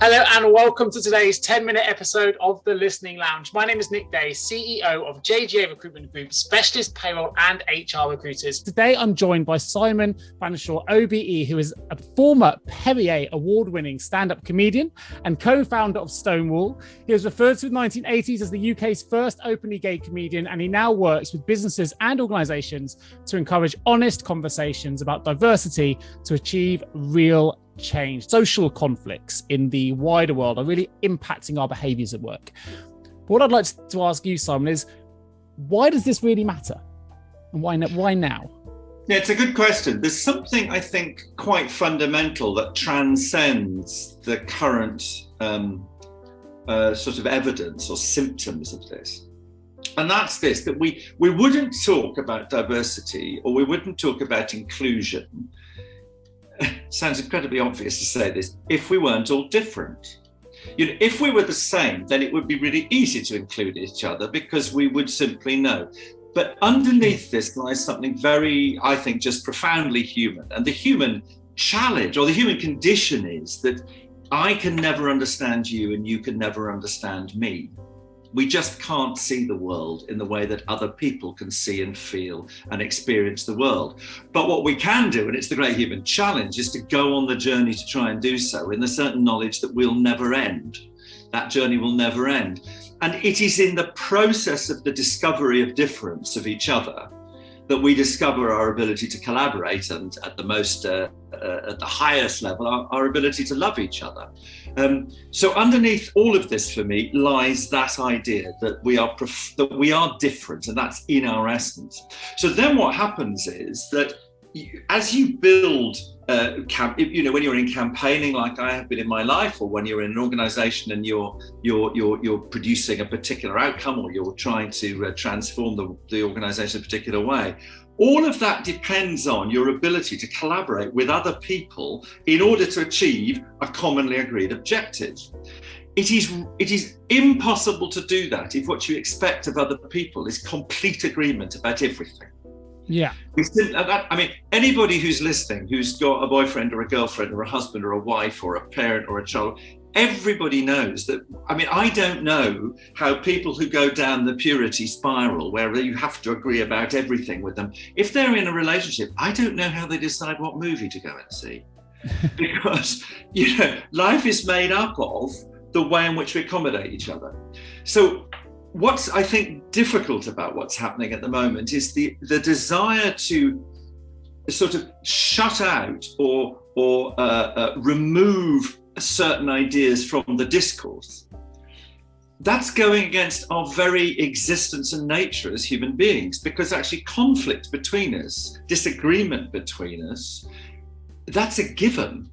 Hello and welcome to today's 10-minute episode of The Listening Lounge. My name is Nick Day, CEO of JGA Recruitment Group, specialist payroll and HR recruiters. Today I'm joined by Simon Fanshawe, OBE, who is a former Perrier Award-winning stand-up comedian and co-founder of Stonewall. He was referred to in the 1980s as the UK's first openly gay comedian, and he now works with businesses and organisations to encourage honest conversations about diversity to achieve real change. Social conflicts in the wider world are really impacting our behaviours at work. But what I'd like to ask you, Simon, is why does this really matter? And why now? Yeah, it's a good question. There's something, I think, quite fundamental that transcends the current sort of evidence or symptoms of this. And that's this, that we wouldn't talk about diversity or we wouldn't talk about inclusion. Sounds incredibly obvious to say this, if we weren't all different. You know, if we were the same, then it would be really easy to include each other because we would simply know. But underneath this lies something very, I think, just profoundly human. And the human challenge or the human condition is that I can never understand you and you can never understand me. We just can't see the world in the way that other people can see and feel and experience the world. But what we can do, and it's the great human challenge, is to go on the journey to try and do so in the certain knowledge that we'll never end. That journey will never end. And it is in the process of the discovery of difference of each other that we discover our ability to collaborate and at the most, at the highest level, our ability to love each other. So underneath all of this for me lies that idea that we are different, and that's in our essence. So then what happens is that as you build, when you're in campaigning like I have been in my life, or when you're in an organization and you're producing a particular outcome, or you're trying to transform the organization in a particular way, all of that depends on your ability to collaborate with other people in order to achieve a commonly agreed objective. It is impossible to do that if what you expect of other people is complete agreement about everything. Yeah. I mean, anybody who's listening, who's got a boyfriend or a girlfriend or a husband or a wife or a parent or a child, everybody knows that. I mean, I don't know how people who go down the purity spiral, where you have to agree about everything with them, if they're in a relationship, I don't know how they decide what movie to go and see. Because, life is made up of the way in which we accommodate each other. So what's, I think, difficult about what's happening at the moment is the desire to sort of shut out or remove certain ideas from the discourse. That's going against our very existence and nature as human beings, because actually conflict between us, disagreement between us, that's a given.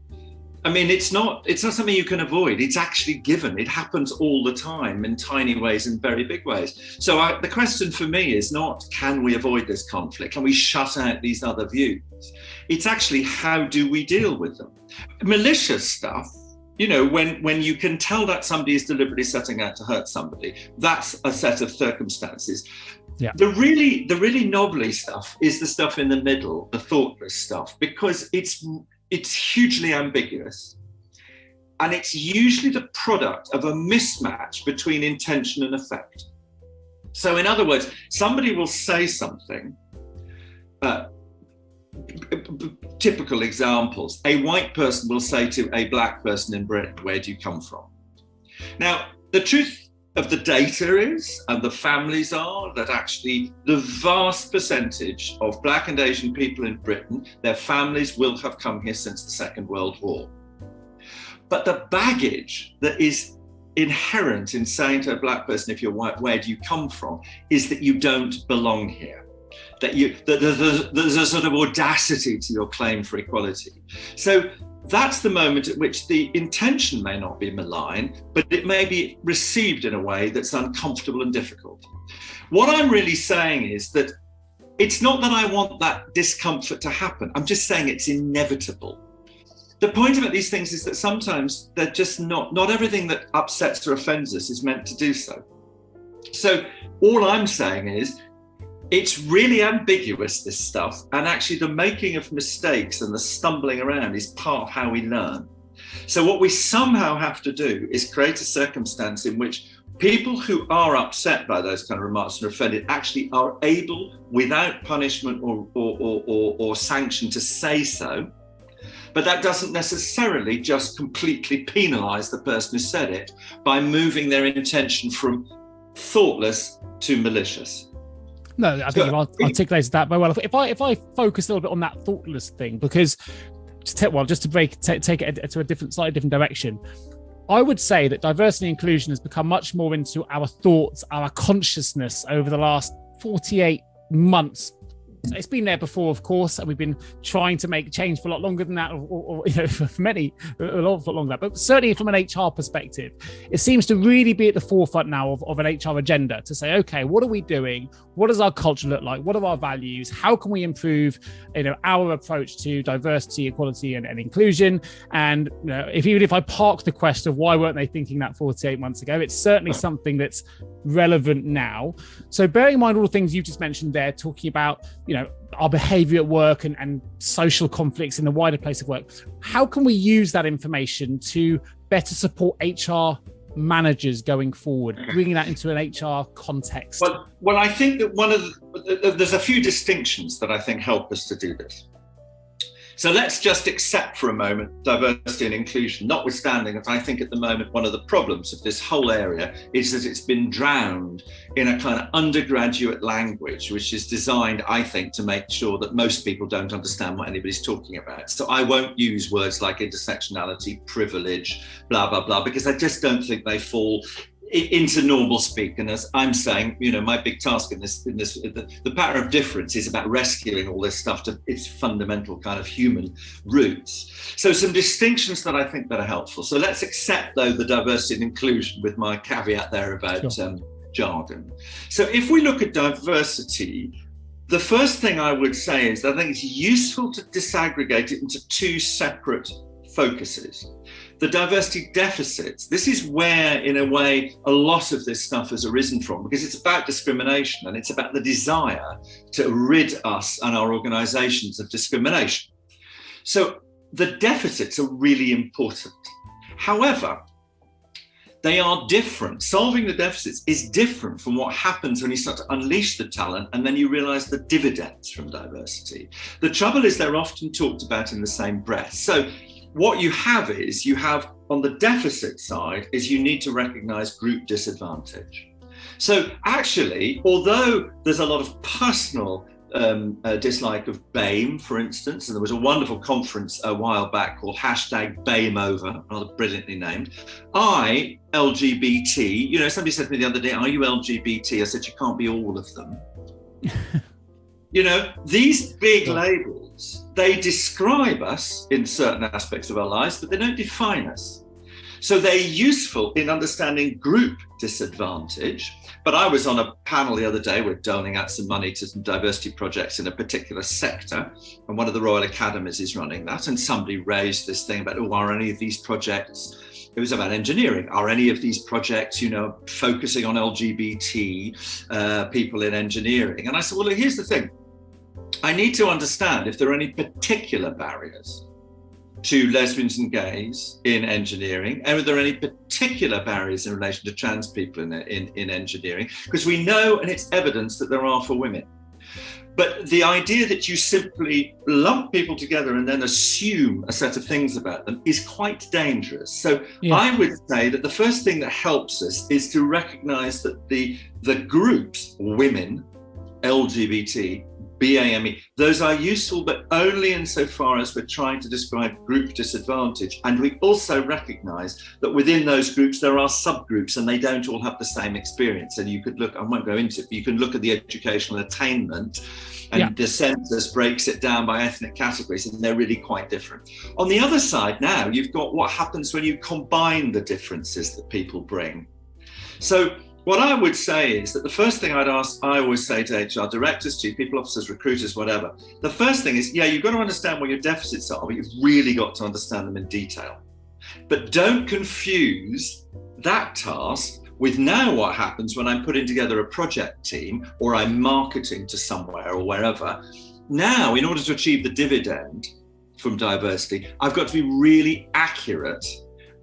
I mean, it's not something you can avoid. It's actually given. It happens all the time in tiny ways and very big ways. So the question for me is not, can we avoid this conflict? Can we shut out these other views? It's actually, how do we deal with them? Malicious stuff, when you can tell that somebody is deliberately setting out to hurt somebody, that's a set of circumstances. Yeah. The really knobbly stuff is the stuff in the middle, the thoughtless stuff, because it's hugely ambiguous, and it's usually the product of a mismatch between intention and effect. So in other words, somebody will say something, typical examples, a white person will say to a black person in Britain, "Where do you come from?" Now, the truth of the data is, and the families are, that actually the vast percentage of Black and Asian people in Britain, their families will have come here since the Second World War. But the baggage that is inherent in saying to a black person, if you're white, "Where do you come from?" is that you don't belong here. That there's a sort of audacity to your claim for equality. So that's the moment at which the intention may not be malign, but it may be received in a way that's uncomfortable and difficult. What I'm really saying is that it's not that I want that discomfort to happen. I'm just saying it's inevitable. The point about these things is that sometimes they're just not everything that upsets or offends us is meant to do so. So all I'm saying is, it's really ambiguous, this stuff, and actually the making of mistakes and the stumbling around is part of how we learn. So what we somehow have to do is create a circumstance in which people who are upset by those kind of remarks and are offended actually are able, without punishment or sanction, to say so. But that doesn't necessarily just completely penalise the person who said it by moving their intention from thoughtless to malicious. No, I think you've articulated that very well. If I focus a little bit on that thoughtless thing, because just to take it to a slightly different direction, I would say that diversity and inclusion has become much more into our thoughts, our consciousness over the last 48 months. It's been there before, of course, and we've been trying to make change for a lot longer than that, or for many, a lot longer than that. But certainly from an HR perspective, it seems to really be at the forefront now of an HR agenda to say, okay, what are we doing? What does our culture look like? What are our values? How can we improve, our approach to diversity, equality, and inclusion? And even if I park the question of why weren't they thinking that 48 months ago, it's certainly something that's relevant now. So bearing in mind all the things you just mentioned there, talking about our behavior at work and social conflicts in the wider place of work, how can we use that information to better support HR managers going forward, bringing that into an HR context? Well, I think that there's a few distinctions that I think help us to do this. So let's just accept for a moment diversity and inclusion, notwithstanding that I think at the moment one of the problems of this whole area is that it's been drowned in a kind of undergraduate language, which is designed, I think, to make sure that most people don't understand what anybody's talking about. So I won't use words like intersectionality, privilege, blah, blah, blah, because I just don't think they fall into normal speak. And as I'm saying, my big task in this, the power of difference is about rescuing all this stuff to its fundamental kind of human roots. So some distinctions that I think that are helpful. So let's accept, though, the diversity and inclusion with my caveat there about jargon. So if we look at diversity, the first thing I would say is that I think it's useful to disaggregate it into two separate focuses. The diversity deficits, this is where, in a way, a lot of this stuff has arisen from, because it's about discrimination and it's about the desire to rid us and our organisations of discrimination. So the deficits are really important. However, they are different. Solving the deficits is different from what happens when you start to unleash the talent and then you realise the dividends from diversity. The trouble is they're often talked about in the same breath. So what you have on the deficit side is you need to recognise group disadvantage. So actually, although there's a lot of personal dislike of BAME, for instance, and there was a wonderful conference a while back called #BAMEover, rather brilliantly named. LGBT, somebody said to me the other day, are you LGBT? I said, you can't be all of them. These big labels, they describe us in certain aspects of our lives, but they don't define us. So they're useful in understanding group disadvantage. But I was on a panel the other day, we're doling out some money to some diversity projects in a particular sector, and one of the Royal Academies is running that, and somebody raised this thing about, are any of these projects, it was about engineering, are any of these projects, focusing on LGBT people in engineering? And I said, well, here's the thing. I need to understand if there are any particular barriers to lesbians and gays in engineering, and are there any particular barriers in relation to trans people in engineering? Because we know, and it's evidence, that there are for women. But the idea that you simply lump people together and then assume a set of things about them is quite dangerous. So I would say that the first thing that helps us is to recognise that the groups, women, LGBT, BAME, those are useful, but only insofar as we're trying to describe group disadvantage. And we also recognise that within those groups, there are subgroups and they don't all have the same experience. And you could look, I won't go into it, but you can look at the educational attainment and the census breaks it down by ethnic categories, and they're really quite different. On the other side now, you've got what happens when you combine the differences that people bring. So what I would say is that the first thing I always say to HR directors, chief people officers, recruiters, whatever, the first thing is, you've got to understand what your deficits are, but you've really got to understand them in detail. But don't confuse that task with now what happens when I'm putting together a project team or I'm marketing to somewhere or wherever. Now, in order to achieve the dividend, from diversity. I've got to be really accurate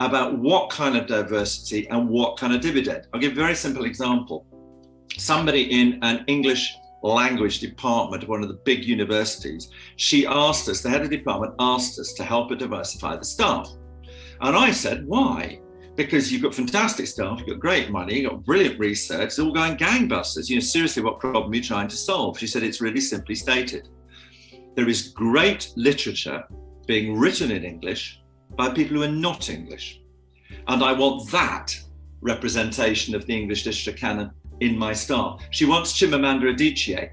about what kind of diversity and what kind of dividend. I'll give a very simple example. Somebody in an English language department of one of the big universities, she asked us, the head of the department asked us to help her diversify the staff. And I said, why? Because you've got fantastic staff, you've got great money, you've got brilliant research, it's all going gangbusters. Seriously, what problem are you trying to solve? She said, it's really simply stated. There is great literature being written in English by people who are not English. And I want that representation of the English literature canon in my staff. She wants Chimamanda Adichie.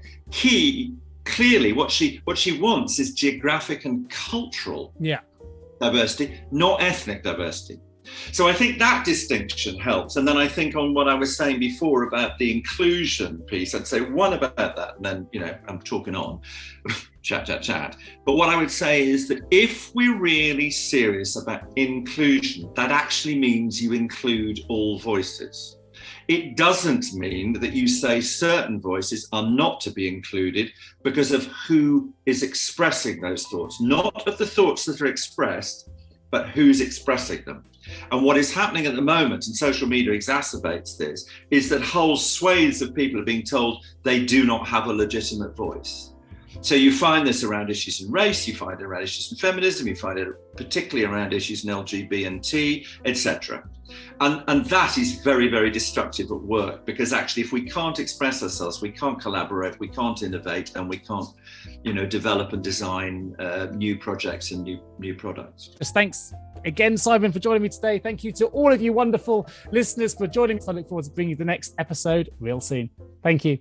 Clearly, what she wants is geographic and cultural diversity, not ethnic diversity. So I think that distinction helps. And then I think on what I was saying before about the inclusion piece, I'd say one about that, and then, I'm talking on, chat. But what I would say is that if we're really serious about inclusion, that actually means you include all voices. It doesn't mean that you say certain voices are not to be included because of who is expressing those thoughts, not of the thoughts that are expressed, but who's expressing them. And what is happening at the moment, and social media exacerbates this, is that whole swathes of people are being told they do not have a legitimate voice. So you find this around issues in race, you find it around issues in feminism, you find it particularly around issues in LGBT, etc. And that is very, very destructive at work, because actually if we can't express ourselves, we can't collaborate, we can't innovate, and we can't, develop and design new projects and new products. Just thanks again, Simon, for joining me today. Thank you to all of you wonderful listeners for joining us. I look forward to bringing you the next episode real soon. Thank you.